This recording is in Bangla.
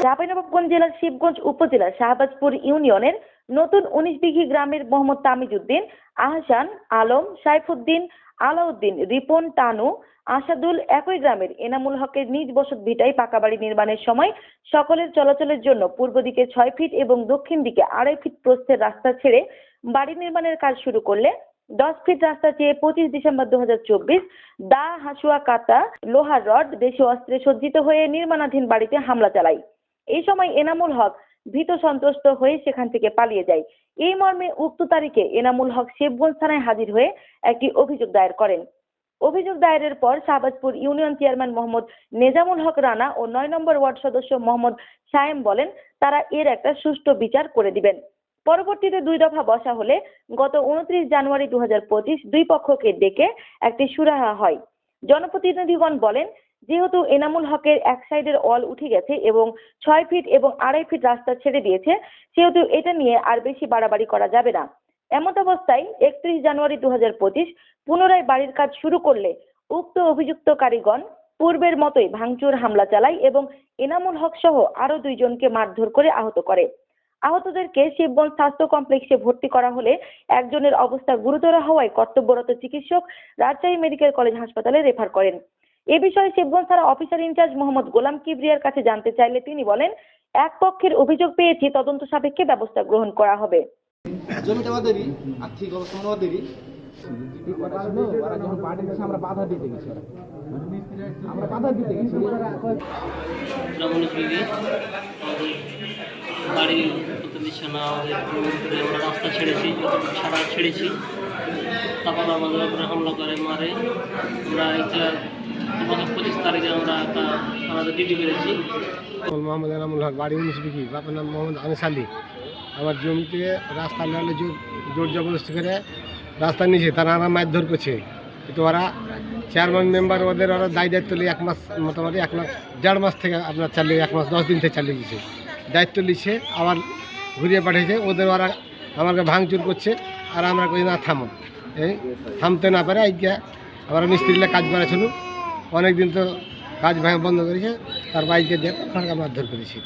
চাঁপাইনবাবগঞ্জ জেলার শিবগঞ্জ উপজেলার শাহবাজপুর ইউনিয়নের নতুন 19 বিঘি গ্রামের মোহাম্মদ তামিজউদ্দিন, আহসান, আলম, সাইফুদ্দিন, আলাউদ্দিন, রিপন, তানু, আসাদুল একই গ্রামের এনামুল হকের নিজ বসত ভিটায় পাকা বাড়ি নির্মাণের সময় সকলের চলাচলের জন্য পূর্ব দিকে 6 ফিট এবং দক্ষিণ দিকে 2.5 ফিট প্রস্থের রাস্তা ছেড়ে বাড়ি নির্মাণের কাজ শুরু করলে 10 ফিট রাস্তা চেয়ে 25 ডিসেম্বর 2024 দা, হাসুয়া, কাতা, লোহার রড, দেশীয় অস্ত্রে সজ্জিত হয়ে নির্মাণাধীন বাড়িতে হামলা চালায়। এই সময় এনামুল হক ভীত সন্ত্রস্ত হয়ে সেখান থেকে পালিয়ে যায়। এই মর্মে উক্ত তারিখে এনামুল হক শিবগঞ্জ থানায় হাজির হয়ে একটি অভিযোগ দায়ের করেন। অভিযোগ দায়েরের পর শাহবাজপুর ইউনিয়ন চেয়ারম্যান মোহাম্মদ নেজামুল হক রানা ও 9 নম্বর ওয়ার্ড সদস্য মোহাম্মদ সায়েম বলেন তারা এর একটা সুষ্ঠু বিচার করে দিবেন। পরবর্তীতে 2 দফা বসা হলে গত 29 জানুয়ারি 2025 দুই পক্ষকে ডেকে একটি সুরাহা হয়। জনপ্রতিনিধিগণ বলেন, যেহেতু এনামুল হকের এক সাইডের ওয়াল উঠে গেছে এবং 6 ফিট এবং 2.5 ফিট রাস্তা ছেড়ে দিয়েছে, সেহেতু এটা নিয়ে আর বেশি বাড়াবাড়ি করা যাবে না। এমত অবস্থায় 31 জানুয়ারি 2025 পুনরায় বাড়ির কাজ শুরু করলে উক্ত অভিযুক্তকারীগণ পূর্বের মতোই ভাঙচুর, হামলা চালায় এবং এনামুল হক সহ আরো 2 জনকে মারধর করে আহত করে। আহতদেরকে শিবগঞ্জ স্বাস্থ্য কমপ্লেক্সে ভর্তি করা হলে একজনের অবস্থা গুরুতর হওয়ায় কর্তব্যরত চিকিৎসক রাজশাহী মেডিকেল কলেজ হাসপাতালে রেফার করেন। এ বিষয়ে শিবগঞ্জ থানা অফিসার ইনচার্জ মোহাম্মদ গোলাম কিবরিয়ার কাছে জানতে চাইলে তিনি বলেন, এক পক্ষের অভিযোগ পেয়েছি, তদন্ত সাপেক্ষে ব্যবস্থা গ্রহণ করা হবে। জমিটা আমাদেরই, আর্থিক অবস্থা আমাদেরই। আমরা বাধা দিতে গেছি। বাড়ি করতে দিচ্ছে না, আমরা রাস্তা ছেড়েছি, ছাড়া ছেড়েছি, তারপর আমাদের উপরে হামলা করে মারে। আমরা এটা 25 তারিখে আমরা একটা আমাদের ডিউটি করেছি। মোহাম্মদ এনামুল হক, বাড়ি 19 বিঘি, বাপের নাম মোহাম্মদ আনিস আলী। আমার জমিতে রাস্তা নাহলে জোর জবরদস্তি করে রাস্তা নিয়েছে, তারা আমরা মারধর করছে। কিন্তু ওরা চেয়ারম্যান মেম্বার ওরা দায়িত্ব নিয়ে 1 মাস, মোটামুটি 1 মাস 1.5 মাস থেকে আপনার চালিয়ে 1 মাস 10 দিন থেকে চালিয়ে দিয়েছে। দায়িত্ব নিচ্ছে, আবার ঘুরিয়ে পাঠিয়েছে। ওরা আমাকে ভাঙচুর করছে, আর আমরা কই না থামো। এই থামতে না পারে আজকে আবার মিস্ত্রিরা কাজ করেছিল, অনেকদিন তো কাজ বন্ধ করেছে, তার বাইকে দিয়ে মারধর করেছি।